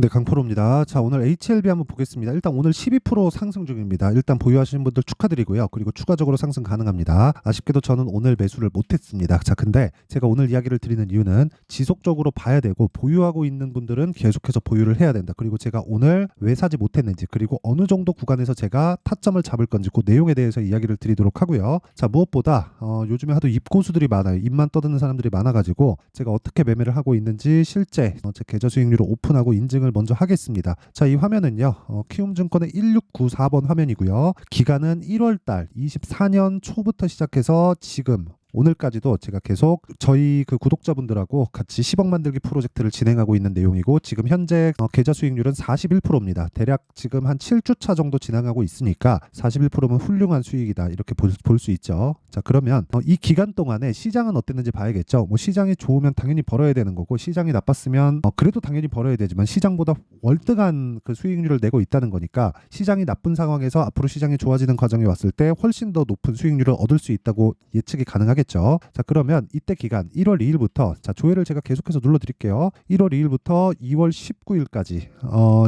네, 강프로입니다. 자, 오늘 HLB 한번 보겠습니다. 일단 오늘 12% 상승 중입니다. 일단 보유하시는 분들 축하드리고요. 그리고 추가적으로 상승 가능합니다. 아쉽게도 저는 오늘 매수를 못했습니다. 자, 근데 제가 오늘 이야기를 드리는 이유는 지속적으로 봐야 되고 보유하고 있는 분들은 계속해서 보유를 해야 된다. 그리고 제가 오늘 왜 사지 못했는지, 그리고 어느 정도 구간에서 제가 타점을 잡을 건지 그 내용에 대해서 이야기를 드리도록 하고요. 자, 무엇보다 요즘에 하도 입고수들이 많아요. 입만 떠드는 사람들이 많아가지고 제가 어떻게 매매를 하고 있는지 실제 제 계좌 수익률을 오픈하고 인증을 먼저 하겠습니다. 자, 이 화면은요, 키움증권의 1694번 화면이고요. 기간은 1월달 24년 초부터 시작해서 지금 오늘까지도 제가 계속 저희 그 구독자분들하고 같이 10억 만들기 프로젝트를 진행하고 있는 내용이고, 지금 현재 계좌 수익률은 41%입니다. 대략 지금 한 7주차 정도 진행하고 있으니까 41%면 훌륭한 수익이다, 이렇게 볼 수 있죠. 자, 그러면 이 기간 동안에 시장은 어땠는지 봐야겠죠. 뭐 시장이 좋으면 당연히 벌어야 되는 거고, 시장이 나빴으면 그래도 당연히 벌어야 되지만 시장보다 월등한 그 수익률을 내고 있다는 거니까, 시장이 나쁜 상황에서 앞으로 시장이 좋아지는 과정이 왔을 때 훨씬 더 높은 수익률을 얻을 수 있다고 예측이 가능하겠죠. 자, 그러면 이때 기간 1월 2일부터 자, 조회를 제가 계속해서 눌러 드릴게요. 1월 2일부터 2월 19일까지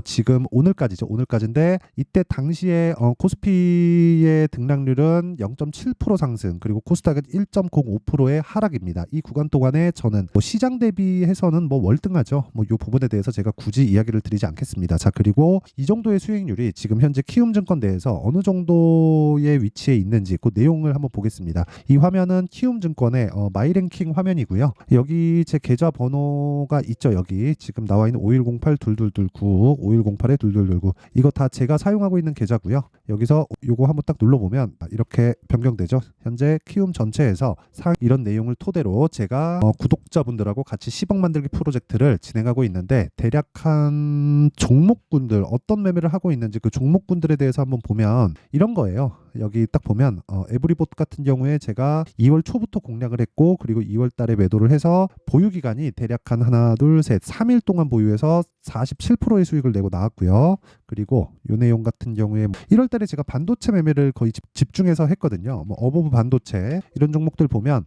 지금 오늘까지죠. 오늘까지인데 이때 당시에 코스피의 등락률은 0.7% 상승, 그리고 코스닥은 1.05%의 하락입니다. 이 구간 동안에 저는 뭐 시장 대비해서는 뭐 월등하죠. 뭐 이 부분에 대해서 제가 굳이 이야기를 드리지 않겠습니다. 자, 그리고 이 정도의 수익률이 지금 현재 키움증권 내에서 어느 정도의 위치에 있는지 그 내용을 한번 보겠습니다. 이 화면은 키움증권의 마이랭킹 화면이고요. 여기 제 계좌 번호가 있죠. 여기 지금 나와 있는 5108-2229, 5108-2229, 이거 다 제가 사용하고 있는 계좌고요. 여기서 요거 한번 딱 눌러보면 이렇게 변경되죠. 현재 키움 전체에서 이런 내용을 토대로 제가 구독자분들하고 같이 10억 만들기 프로젝트를 진행하고 있는데, 대략 한 종목군들 어떤 매매를 하고 있는지 그 종목군들에 대해서 한번 보면 이런 거예요. 여기 딱 보면 에브리봇 같은 경우에 제가 2월 초부터 공략을 했고, 그리고 2월 달에 매도를 해서 보유 기간이 대략 한 하나 둘 셋 3일 동안 보유해서 47%의 수익을 내고 나왔고요. 그리고 요 내용 같은 경우에 1월 달에 제가 반도체 매매를 거의 집중해서 했거든요. 뭐 어버브 반도체 이런 종목들 보면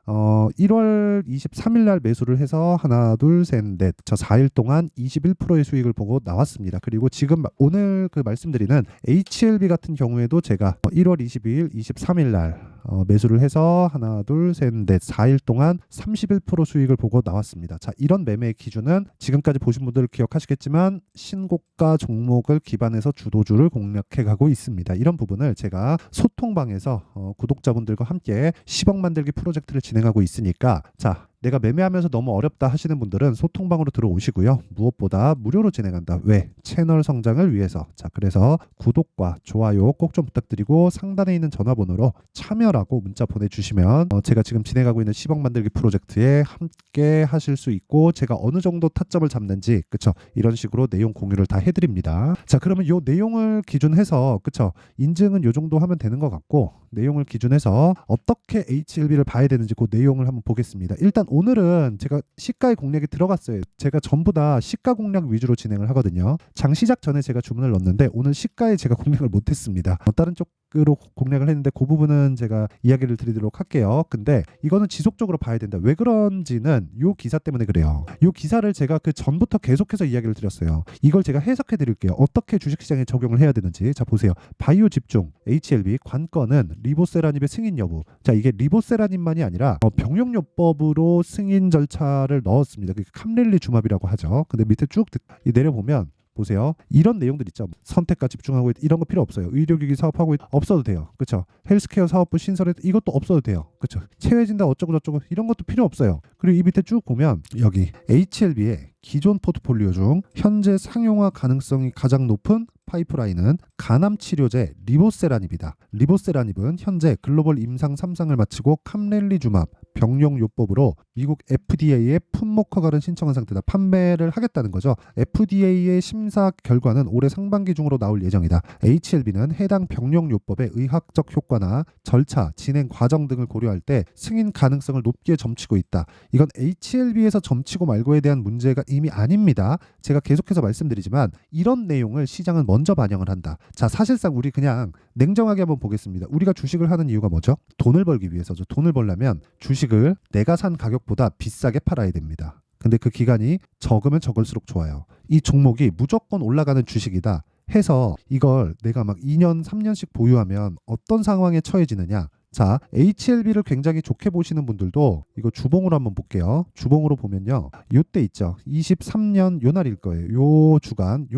1월 23일 날 매수를 해서 하나 둘 셋 넷 저 4일 동안 21%의 수익을 보고 나왔습니다. 그리고 지금 오늘 그 말씀드리는 HLB 같은 경우에도 제가 1월 22일 23일 날 매수를 해서 하나 둘 셋 넷 4일 동안 31% 수익을 보고 나왔습니다. 자, 이런 매매의 기준은 지금까지 보신 분들 기억하시겠지만 신고가 종목을 기반해서 주도주를 공략해 가고 있습니다. 이런 부분을 제가 소통방에서 구독자분들과 함께 10억 만들기 프로젝트를 진행하고 있으니까, 자, 내가 매매하면서 너무 어렵다 하시는 분들은 소통방으로 들어오시고요. 무엇보다 무료로 진행한다. 왜? 채널 성장을 위해서. 자, 그래서 구독과 좋아요 꼭 좀 부탁드리고, 상단에 있는 전화번호로 참여라고 문자 보내주시면 제가 지금 진행하고 있는 10억 만들기 프로젝트에 함께 하실 수 있고, 제가 어느 정도 타점을 잡는지, 그쵸, 이런 식으로 내용 공유를 다 해드립니다. 자, 그러면 이 내용을 기준해서, 그쵸, 인증은 이 정도 하면 되는 것 같고, 내용을 기준해서 어떻게 HLB를 봐야 되는지 그 내용을 한번 보겠습니다. 일단 오늘은 제가 시가의 공략이 들어갔어요. 제가 전부 다 시가 공략 위주로 진행을 하거든요. 장 시작 전에 제가 주문을 넣었는데 오늘 시가에 제가 공략을 못했습니다. 다른 쪽으로 공략을 했는데 그 부분은 제가 이야기를 드리도록 할게요. 근데 이거는 지속적으로 봐야 된다. 왜 그런지는 요 기사 때문에 그래요. 요 기사를 제가 그 전부터 계속해서 이야기를 드렸어요. 이걸 제가 해석해 드릴게요. 어떻게 주식시장에 적용을 해야 되는지. 자, 보세요. 바이오 집중 HLB 관건은 리보세라닙의 승인 여부. 자, 이게 리보세라닙만이 아니라 병용요법으로 승인 절차를 넣었습니다. 그게 캄렐리 주맙이라고 하죠. 근데 밑에 쭉 내려보면 보세요. 이런 내용들 있죠. 선택과 집중하고 이런 거 필요 없어요. 의료기기 사업하고 없어도 돼요. 그렇죠? 헬스케어 사업부 신설에 이것도 없어도 돼요. 그렇죠? 체외진단 어쩌고 저쩌고 이런 것도 필요 없어요. 그리고 이 밑에 쭉 보면 여기 HLB의 기존 포트폴리오 중 현재 상용화 가능성이 가장 높은 파이프라인은 간암 치료제 리보세라닙이다. 리보세라닙은 현재 글로벌 임상 3상을 마치고 캄렐리주맙 병용요법으로 미국 FDA에 품목 허가를 신청한 상태다. 판매를 하겠다는 거죠. FDA의 심사 결과는 올해 상반기 중으로 나올 예정이다. HLB는 해당 병용요법의 의학적 효과나 절차, 진행 과정 등을 고려할 때 승인 가능성을 높게 점치고 있다. 이건 HLB에서 점치고 말고에 대한 문제가 이미 아닙니다. 제가 계속해서 말씀드리지만 이런 내용을 시장은 먼저 반영을 한다. 자, 사실상 우리 그냥 냉정하게 한번 보겠습니다. 우리가 주식을 하는 이유가 뭐죠? 돈을 벌기 위해서죠. 돈을 벌려면 주식을 내가 산 가격보다 비싸게 팔아야 됩니다. 근데 그 기간이 적으면 적을수록 좋아요. 이 종목이 무조건 올라가는 주식이다 해서 이걸 내가 막 2년, 3년씩 보유하면 어떤 상황에 처해지느냐. 자, HLB를 굉장히 좋게 보시는 분들도 이거 주봉으로 한번 볼게요. 주봉으로 보면요. 요때 있죠. 23년 요 날일 거예요. 요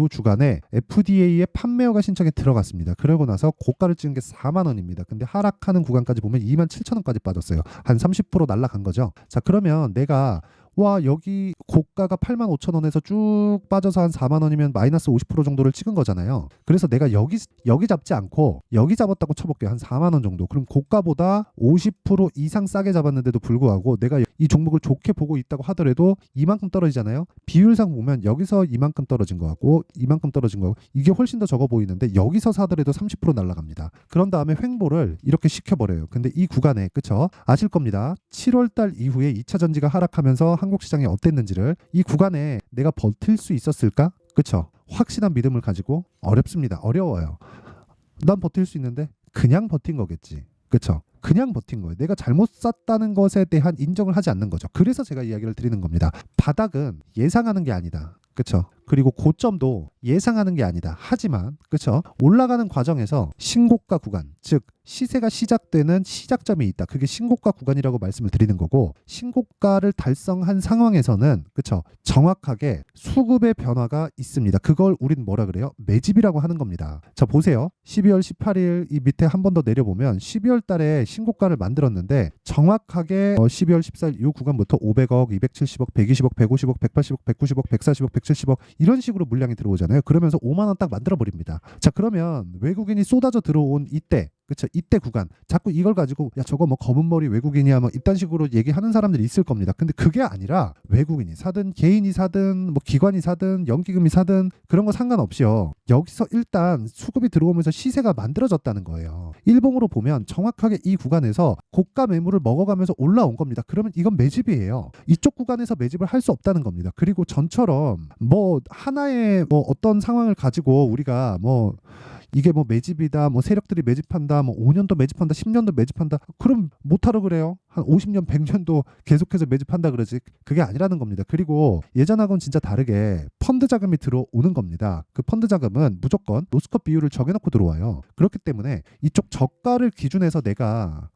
주간에 FDA의 판매허가 신청에 들어갔습니다. 그러고 나서 고가를 찍은 게 4만 원입니다. 근데 하락하는 구간까지 보면 2만 7천 원까지 빠졌어요. 한 30% 날라간 거죠. 자, 그러면 내가 와 여기 고가가 8만 5천 원에서 쭉 빠져서 한 4만 원이면 마이너스 50% 정도를 찍은 거잖아요. 그래서 내가 여기 잡지 않고 여기 잡았다고 쳐볼게요. 한 4만 원 정도. 그럼 고가보다 50% 이상 싸게 잡았는데도 불구하고 내가 이 종목을 좋게 보고 있다고 하더라도 이만큼 떨어지잖아요. 비율상 보면 여기서 이만큼 떨어진 거 같고 이만큼 떨어진 거 이게 훨씬 더 적어 보이는데 여기서 사더라도 30% 날라갑니다. 그런 다음에 횡보를 이렇게 시켜버려요. 근데 이 구간에 그쵸? 아실 겁니다. 7월달 이후에 2차 전지가 하락하면서 한국 시장이 어땠는지를 이 구간에 내가 버틸 수 있었을까? 그쵸? 확실한 믿음을 가지고 어렵습니다. 어려워요. 난 버틸 수 있는데 그냥 버틴 거겠지. 그쵸? 그냥 버틴 거예요. 내가 잘못 샀다는 것에 대한 인정을 하지 않는 거죠. 그래서 제가 이야기를 드리는 겁니다. 바닥은 예상하는 게 아니다. 그쵸? 그리고 고점도 예상하는 게 아니다. 하지만 그쵸? 올라가는 과정에서 신고가 구간, 즉 시세가 시작되는 시작점이 있다. 그게 신고가 구간이라고 말씀을 드리는 거고 신고가를 달성한 상황에서는 그쵸? 정확하게 수급의 변화가 있습니다. 그걸 우린 뭐라 그래요? 매집이라고 하는 겁니다. 자 보세요. 12월 18일 이 밑에 한 번 더 내려보면 12월 달에 신고가를 만들었는데 정확하게 12월 14일 이 구간부터 500억, 270억, 120억, 150억, 180억, 190억, 140억, 170억 이런 식으로 물량이 들어오잖아요. 그러면서 5만 원 딱 만들어 버립니다. 자 그러면 외국인이 쏟아져 들어온 이때 그쵸? 이때 구간 자꾸 이걸 가지고 야 저거 뭐 검은 머리 외국인이야 뭐 이딴 식으로 얘기하는 사람들이 있을 겁니다. 근데 그게 아니라 외국인이 사든 개인이 사든 뭐 기관이 사든 연기금이 사든 그런 거 상관없이요. 여기서 일단 수급이 들어오면서 시세가 만들어졌다는 거예요. 일봉으로 보면 정확하게 이 구간에서 고가 매물을 먹어가면서 올라온 겁니다. 그러면 이건 매집이에요. 이쪽 구간에서 매집을 할 수 없다는 겁니다. 그리고 전처럼 뭐 하나의 뭐 어떤 상황을 가지고 우리가 뭐 이게 뭐 매집이다, 뭐 세력들이 매집한다, 뭐 5년도 매집한다, 10년도 매집한다. 그럼 못하러 그래요. 한 50년, 100년도 계속해서 매집한다 그러지. 그게 아니라는 겁니다. 그리고 예전하고는 진짜 다르게 펀드 자금이 들어오는 겁니다. 그 펀드 자금은 무조건 로스컷 비율을 정해놓고 들어와요. 그렇기 때문에 이쪽 저가를 기준해서 내가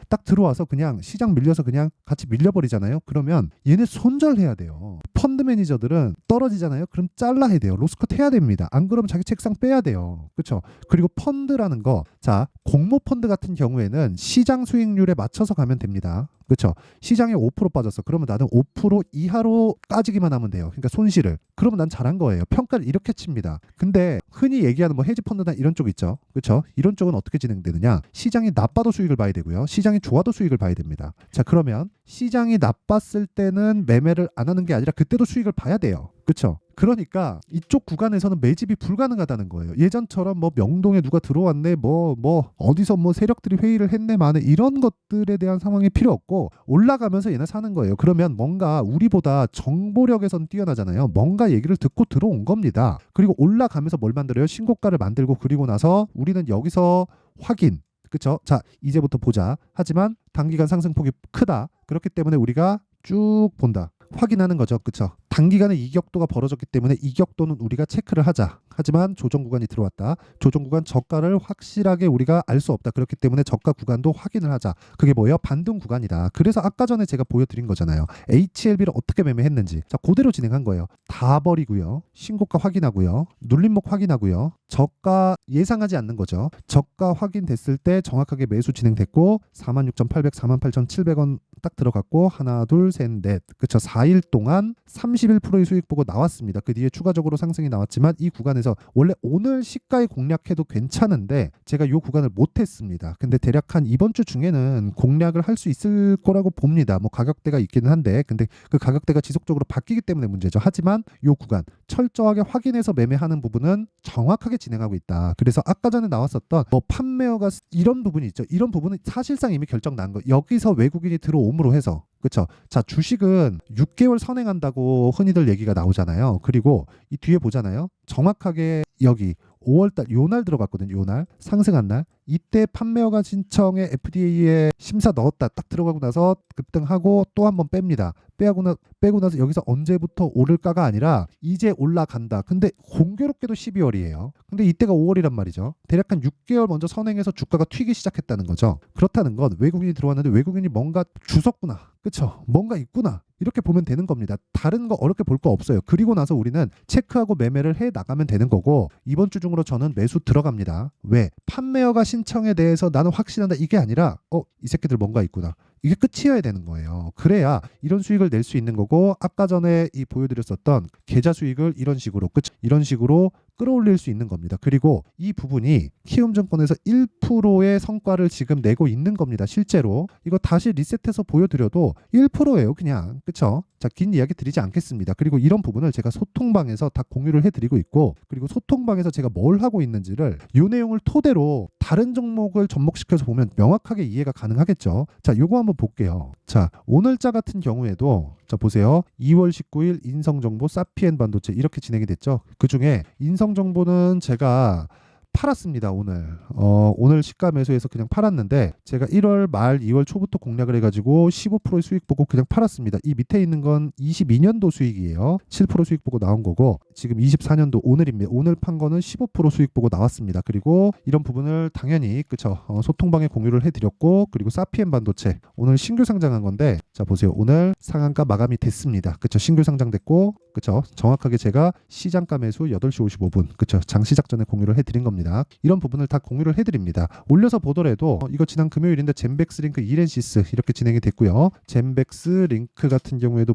딱 들어와서 그냥 시장 밀려서 그냥 같이 밀려버리잖아요. 그러면 얘네 손절해야 돼요. 펀드 매니저들은 떨어지잖아요. 그럼 잘라야 돼요. 로스컷 해야 됩니다. 안 그러면 자기 책상 빼야 돼요. 그렇죠? 그리고 펀드라는 거, 자 공모 펀드 같은 경우에는 시장 수익률에 맞춰서 가면 됩니다. 그렇죠? 시장이 5% 빠졌어. 그러면 나는 5% 이하로 까지기만 하면 돼요. 그러니까 손실을. 그러면 난 잘한 거예요. 평가를 이렇게 칩니다. 근데 흔히 얘기하는 뭐 헤지 펀드나 이런 쪽 있죠. 그렇죠? 이런 쪽은 어떻게 진행되느냐? 시장이 나빠도 수익을 봐야 되고요. 시장이 좋아도 수익을 봐야 됩니다. 자, 그러면 시장이 나빴을 때는 매매를 안 하는 게 아니라 그때도 수익을 봐야 돼요. 그렇죠? 그러니까 이쪽 구간에서는 매집이 불가능하다는 거예요. 예전처럼 뭐 명동에 누가 들어왔네, 뭐 어디서 뭐 세력들이 회의를 했네, 마네 이런 것들에 대한 상황이 필요 없고 올라가면서 얘네 사는 거예요. 그러면 뭔가 우리보다 정보력에선 뛰어나잖아요. 뭔가 얘기를 듣고 들어온 겁니다. 그리고 올라가면서 뭘 만들어요? 신고가를 만들고 그리고 나서 우리는 여기서 확인. 그쵸? 자, 이제부터 보자. 하지만 단기간 상승폭이 크다. 그렇기 때문에 우리가 쭉 본다. 확인하는 거죠. 그쵸? 단기간에 이격도가 벌어졌기 때문에 이격도는 우리가 체크를 하자. 하지만 조정 구간이 들어왔다. 조정 구간 저가를 확실하게 우리가 알 수 없다. 그렇기 때문에 저가 구간도 확인을 하자. 그게 뭐예요? 반등 구간이다. 그래서 아까 전에 제가 보여드린 거잖아요. HLB를 어떻게 매매했는지. 자, 그대로 진행한 거예요. 다 버리고요. 신고가 확인하고요. 눌림목 확인하고요. 저가 예상하지 않는 거죠. 저가 확인됐을 때 정확하게 매수 진행됐고 46,800, 48,700원 딱 들어갔고 하나, 둘, 셋, 넷. 그쵸? 4일 동안 31%의 수익 보고 나왔습니다. 그 뒤에 추가적으로 상승이 나왔지만 이 구간에서 원래 오늘 시가에 공략해도 괜찮은데 제가 이 구간을 못했습니다. 근데 대략 한 이번 주 중에는 공략을 할 수 있을 거라고 봅니다. 뭐 가격대가 있기는 한데 근데 그 가격대가 지속적으로 바뀌기 때문에 문제죠. 하지만 이 구간 철저하게 확인해서 매매하는 부분은 정확하게 진행하고 있다. 그래서 아까 전에 나왔었던 뭐 판매어가 이런 부분이 있죠. 이런 부분은 사실상 이미 결정난 거. 여기서 외국인이 들어옴으로 해서 그렇죠. 자, 주식은 6개월 선행한다고 흔히들 얘기가 나오잖아요. 그리고 이 뒤에 보잖아요. 정확하게 여기 5월달 요날 들어갔거든요. 요날 상승한 날 이때 판매 허가 신청에 FDA에 심사 넣었다 딱 들어가고 나서 급등하고 또 한번 뺍니다. 빼고 나서 여기서 언제부터 오를까가 아니라 이제 올라간다. 근데 공교롭게도 12월이에요. 근데 이때가 5월이란 말이죠. 대략 한 6개월 먼저 선행해서 주가가 튀기 시작했다는 거죠. 그렇다는 건 외국인이 들어왔는데 외국인이 뭔가 주웠구나. 그쵸? 뭔가 있구나. 이렇게 보면 되는 겁니다. 다른 거 어렵게 볼 거 없어요. 그리고 나서 우리는 체크하고 매매를 해 나가면 되는 거고 이번 주 중으로 저는 매수 들어갑니다. 왜? 판매허가 신청에 대해서 나는 확신한다 이게 아니라 이 새끼들 뭔가 있구나. 이게 끝이어야 되는 거예요. 그래야 이런 수익을 낼 수 있는 거고 아까 전에 보여드렸었던 계좌 수익을 이런 식으로 이런 식으로 끌어올릴 수 있는 겁니다. 그리고 이 부분이 키움증권에서 1%의 성과를 지금 내고 있는 겁니다. 실제로 이거 다시 리셋해서 보여드려도 1%예요. 그냥 그쵸? 자, 긴 이야기 드리지 않겠습니다. 그리고 이런 부분을 제가 소통방에서 다 공유를 해드리고 있고 그리고 소통방에서 제가 뭘 하고 있는지를 이 내용을 토대로 다른 종목을 접목시켜서 보면 명확하게 이해가 가능하겠죠. 자, 요거 한번 볼게요. 자, 오늘자 같은 경우에도 자 보세요. 2월 19일 인성정보 사피엔 반도체 이렇게 진행이 됐죠. 그중에 인성정보는 제가 팔았습니다. 오늘 시가 매수해서 그냥 팔았는데 제가 1월 말 2월 초부터 공략을 해가지고 15%의 수익 보고 그냥 팔았습니다. 이 밑에 있는 건 22년도 수익이에요. 7% 수익 보고 나온 거고 지금 24년도 오늘입니다. 오늘 판 거는 15% 수익 보고 나왔습니다. 그리고 이런 부분을 당연히 그쵸 소통방에 공유를 해드렸고 그리고 사피엔 반도체 오늘 신규 상장한 건데 자 보세요. 오늘 상한가 마감이 됐습니다. 그쵸 신규 상장됐고 그쵸 정확하게 제가 시장가 매수 8시 55분 그쵸 장시작 전에 공유를 해드린 겁니다. 이런 부분을 다 공유를 해드립니다. 올려서 보더라도 이거 지난 금요일인데 젠백스 링크 이렌시스 이렇게 진행이 됐고요. 젠백스 링크 같은 경우에도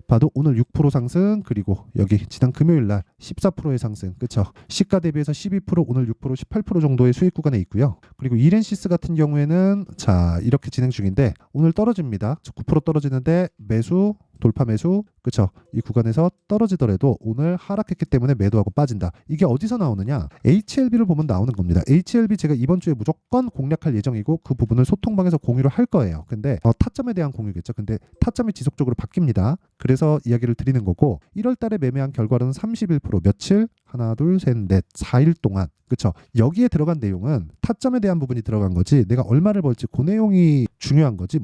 봐도 오늘 6% 상승 그리고 여기 지난 금요일날 14%의 상승 그쵸 시가 대비해서 12% 오늘 6% 18% 정도의 수익 구간에 있고요. 그리고 이렌시스 같은 경우에는 자 이렇게 진행 중인데 오늘 떨어집니다. 9% 떨어지는데 매수 돌파 매수 그쵸 이 구간에서 떨어지더라도 오늘 하락했기 때문에 매도하고 빠진다. 이게 어디서 나오느냐 HLB를 보면 나오는 겁니다. HLB 제가 이번 주에 무조건 공략할 예정이고 그 부분을 소통방에서 공유를 할 거예요. 근데 타점에 대한 공유겠죠. 근데 타점이 지속적으로 바뀝니다. 그래서 이야기를 드리는 거고 1월 달에 매매한 결과는 31% 며칠 하나 둘 셋 넷 4일 동안 그쵸 여기에 들어간 내용은 타점에 대한 부분이 들어간 거지 내가 얼마를 벌지 그 내용이 중요한 거지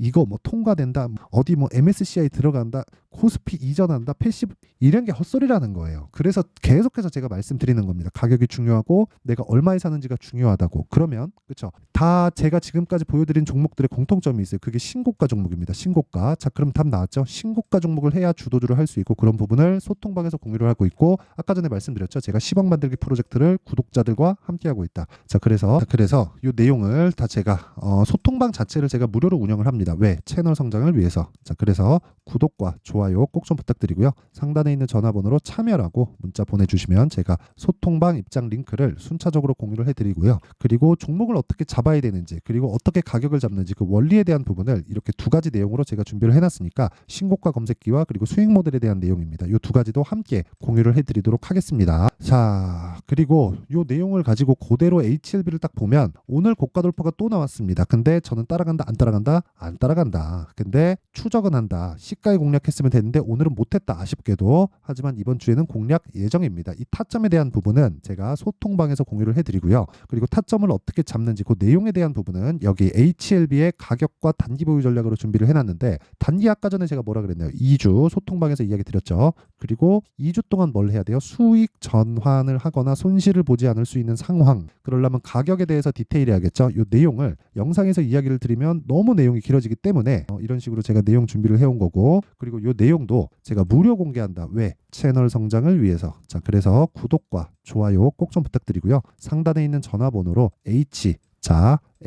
이거 통과된다 어디 MSCI 들어간다 코스피 이전한다 패시브 이런 게 헛소리라는 거예요. 그래서 계속해서 제가 말씀드리는 겁니다. 가격이 중요하고 내가 얼마에 사는지가 중요하다고. 그러면 그쵸 다 제가 지금까지 보여드린 종목들의 공통점이 있어요. 그게 신고가 종목입니다. 신고가. 자 그럼 답 나왔죠. 신고가 종목을 해야 주도주를 할 수 있고 그런 부분을 소통방에서 공유를 하고 있고 아까 전에 말씀드렸죠. 제가 10억 만들기 프로젝트를 구독자들과 함께 하고 있다. 자 그래서 이 내용을 다 제가 소통방 자체를 제가 무료로 운영을 합니다. 왜? 채널 성장을 위해서. 자 그래서 구독과 좋아요 꼭 좀 부탁드리고요. 상단에 있는 전화번호로 참여라고 문자 보내주시면 제가 소통방 입장 링크를 순차적으로 공유를 해드리고요. 그리고 종목을 어떻게 잡아야 되는지 그리고 어떻게 가격을 잡는지 그 원리에 대한 부분을 이렇게 두 가지 내용으로 제가 준비를 해놨으니까 신고가 검색기와 그리고 수익 모델에 대한 내용입니다. 이 두 가지도 함께 공유를 해드리도록 하겠습니다. 자 그리고 이 내용을 가지고 그대로 HLB를 딱 보면 오늘 고가 돌파가 또 나왔습니다. 근데 저는 따라간다 안 따라간다 안 따라간다. 근데 추적은 한다. 시가에 공략했으면 됐는데 오늘은 못했다 아쉽게도. 하지만 이번 주에는 공략 예정입니다. 이 타점에 대한 부분은 제가 소통방에서 공유를 해드리고요. 그리고 타점을 어떻게 잡는지 그 내용에 대한 부분은 여기 HLB의 가격과 단기 보유 전략으로 준비를 해놨는데 단기 아까 전에 제가 뭐라 그랬나요? 2주 소통방에서 이야기 드렸죠. 그리고 2주 동안 뭘 해야 돼요? 수익 전환을 하거나 손실을 보지 않을 수 있는 상황. 그러려면 가격에 대해서 디테일해야겠죠. 이 내용을 영상에서 이야기를 드리면 너무 내용이 길어지기 때문에 이런 식으로 제가 내용 준비를 해온 거고 그리고 이 내용도 제가 무료 공개한다. 왜? 채널 성장을 위해서. 자 그래서 구독과 좋아요 꼭 좀 부탁드리고요. 상단에 있는 전화번호로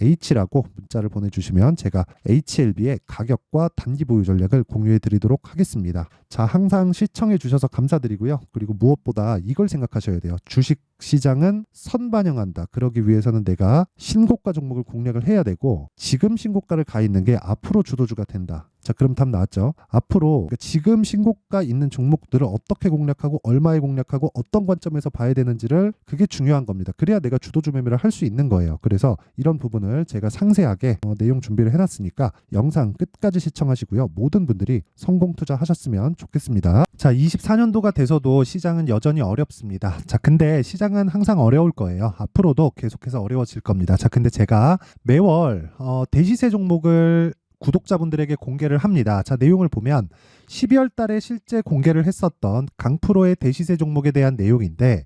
H라고 문자를 보내주시면 제가 HLB의 가격과 단기 보유 전략을 공유해 드리도록 하겠습니다. 자 항상 시청해 주셔서 감사드리고요. 그리고 무엇보다 이걸 생각하셔야 돼요. 주식 시장은 선반영한다. 그러기 위해서는 내가 신고가 종목을 공략을 해야 되고 지금 신고가를 가 있는 게 앞으로 주도주가 된다. 자, 그럼 답 나왔죠. 앞으로 지금 신고가 있는 종목들을 어떻게 공략하고 얼마에 공략하고 어떤 관점에서 봐야 되는지를 그게 중요한 겁니다. 그래야 내가 주도주 매매를 할 수 있는 거예요. 그래서 이런 부분을 제가 상세하게 내용 준비를 해놨으니까 영상 끝까지 시청하시고요. 모든 분들이 성공 투자하셨으면 좋겠습니다. 자, 24년도가 돼서도 시장은 여전히 어렵습니다. 자, 근데 시장은 항상 어려울 거예요. 앞으로도 계속해서 어려워질 겁니다. 자, 근데 제가 매월 대시세 종목을 구독자분들에게 공개를 합니다. 자, 내용을 보면 12월 달에 실제 공개를 했었던 강프로의 대시세 종목에 대한 내용인데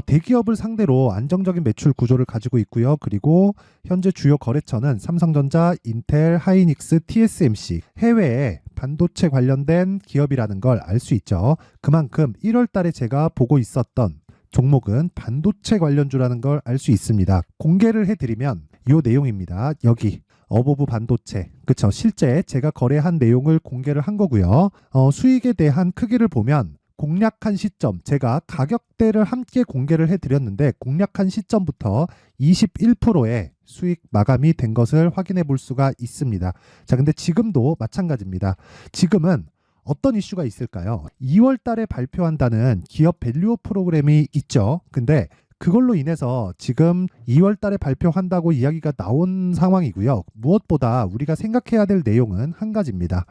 대기업을 상대로 안정적인 매출 구조를 가지고 있고요. 그리고 현재 주요 거래처는 삼성전자, 인텔, 하이닉스, TSMC, 해외에 반도체 관련된 기업이라는 걸 알 수 있죠. 그만큼 1월 달에 제가 보고 있었던 종목은 반도체 관련주라는 걸 알 수 있습니다. 공개를 해드리면 이 내용입니다. 여기 어보브 반도체, 그쵸? 실제 제가 거래한 내용을 공개를 한 거고요. 수익에 대한 크기를 보면 공략한 시점, 제가 가격대를 함께 공개를 해드렸는데 공략한 시점부터 21%의 수익 마감이 된 것을 확인해 볼 수가 있습니다. 자, 근데 지금도 마찬가지입니다. 지금은 어떤 이슈가 있을까요? 2월 달에 발표한다는 기업 밸류업 프로그램이 있죠. 근데 그걸로 인해서 지금 2월 달에 발표한다고 이야기가 나온 상황이고요. 무엇보다 우리가 생각해야 될 내용은 한 가지입니다.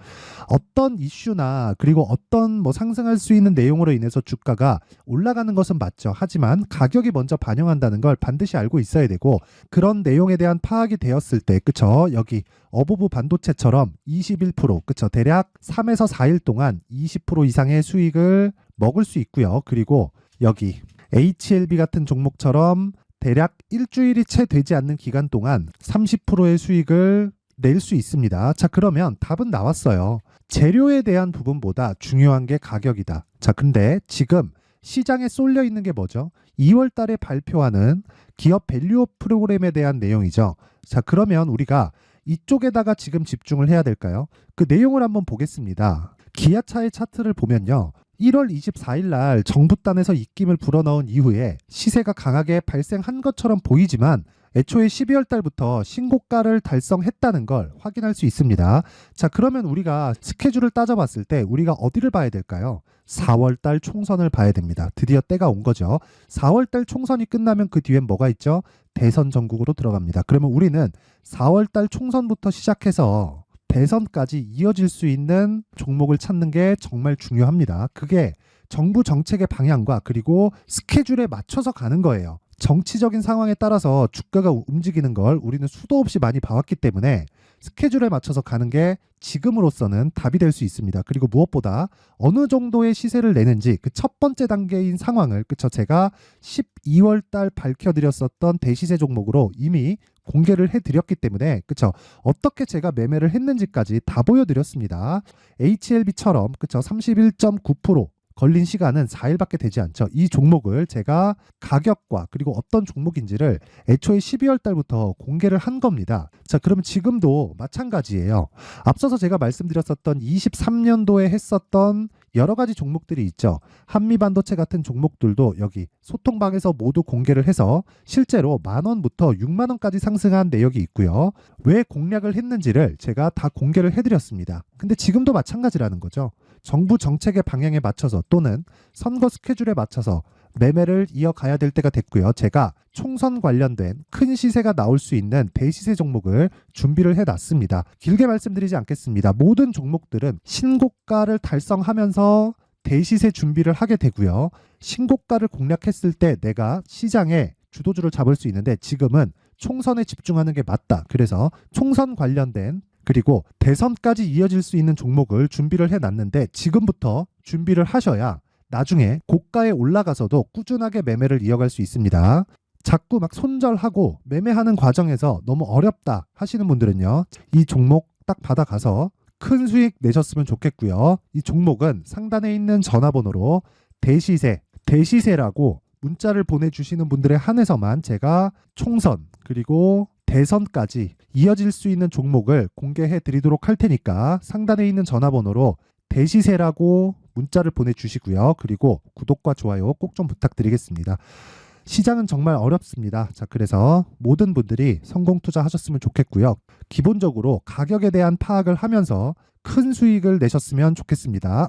어떤 이슈나 그리고 어떤 상승할 수 있는 내용으로 인해서 주가가 올라가는 것은 맞죠. 하지만 가격이 먼저 반영한다는 걸 반드시 알고 있어야 되고 그런 내용에 대한 파악이 되었을 때, 그쵸? 여기 어보브 반도체처럼 21%, 그쵸? 대략 3에서 4일 동안 20% 이상의 수익을 먹을 수 있고요. 그리고 여기 HLB 같은 종목처럼 대략 일주일이 채 되지 않는 기간 동안 30%의 수익을 낼 수 있습니다. 자, 그러면 답은 나왔어요. 재료에 대한 부분보다 중요한 게 가격이다. 자, 근데 지금 시장에 쏠려 있는 게 뭐죠? 2월 달에 발표하는 기업 밸류업 프로그램에 대한 내용이죠. 자, 그러면 우리가 이쪽에다가 지금 집중을 해야 될까요? 그 내용을 한번 보겠습니다. 기아차의 차트를 보면요. 1월 24일 날 정부단에서 입김을 불어넣은 이후에 시세가 강하게 발생한 것처럼 보이지만 애초에 12월 달부터 신고가를 달성했다는 걸 확인할 수 있습니다. 자, 그러면 우리가 스케줄을 따져봤을 때 우리가 어디를 봐야 될까요? 4월 달 총선을 봐야 됩니다. 드디어 때가 온 거죠. 4월 달 총선이 끝나면 그 뒤엔 뭐가 있죠? 대선 전국으로 들어갑니다. 그러면 우리는 4월 달 총선부터 시작해서 대선까지 이어질 수 있는 종목을 찾는 게 정말 중요합니다. 그게 정부 정책의 방향과 그리고 스케줄에 맞춰서 가는 거예요. 정치적인 상황에 따라서 주가가 움직이는 걸 우리는 수도 없이 많이 봐왔기 때문에 스케줄에 맞춰서 가는 게 지금으로서는 답이 될 수 있습니다. 그리고 무엇보다 어느 정도의 시세를 내는지 그 첫 번째 단계인 상황을, 그쵸? 제가 12월 달 밝혀드렸었던 대시세 종목으로 이미 공개를 해드렸기 때문에, 그쵸? 어떻게 제가 매매를 했는지까지 다 보여드렸습니다. HLB처럼, 그쵸? 31.9% 걸린 시간은 4일밖에 되지 않죠. 이 종목을 제가 가격과 그리고 어떤 종목인지를 애초에 12월 달부터 공개를 한 겁니다. 자, 그러면 지금도 마찬가지예요. 앞서서 제가 말씀드렸었던 23년도에 했었던 여러 가지 종목들이 있죠. 한미반도체 같은 종목들도 여기 소통방에서 모두 공개를 해서 실제로 10,000원부터 60,000원까지 상승한 내역이 있고요. 왜 공략을 했는지를 제가 다 공개를 해드렸습니다. 근데 지금도 마찬가지라는 거죠. 정부 정책의 방향에 맞춰서 또는 선거 스케줄에 맞춰서 매매를 이어가야 될 때가 됐고요. 제가 총선 관련된 큰 시세가 나올 수 있는 대시세 종목을 준비를 해놨습니다. 길게 말씀드리지 않겠습니다. 모든 종목들은 신고가를 달성하면서 대시세 준비를 하게 되고요. 신고가를 공략했을 때 내가 시장에 주도주를 잡을 수 있는데 지금은 총선에 집중하는 게 맞다. 그래서 총선 관련된 그리고 대선까지 이어질 수 있는 종목을 준비를 해놨는데 지금부터 준비를 하셔야 나중에 고가에 올라가서도 꾸준하게 매매를 이어갈 수 있습니다. 자꾸 막 손절하고 매매하는 과정에서 너무 어렵다 하시는 분들은요. 이 종목 딱 받아가서 큰 수익 내셨으면 좋겠고요. 이 종목은 상단에 있는 전화번호로 대시세라고 문자를 보내주시는 분들에 한해서만 제가 총선 그리고 대선까지 이어질 수 있는 종목을 공개해 드리도록 할 테니까 상단에 있는 전화번호로 대시세라고 문자를 보내주시고요. 그리고 구독과 좋아요 꼭 좀 부탁드리겠습니다. 시장은 정말 어렵습니다. 자, 그래서 모든 분들이 성공 투자하셨으면 좋겠고요. 기본적으로 가격에 대한 파악을 하면서 큰 수익을 내셨으면 좋겠습니다.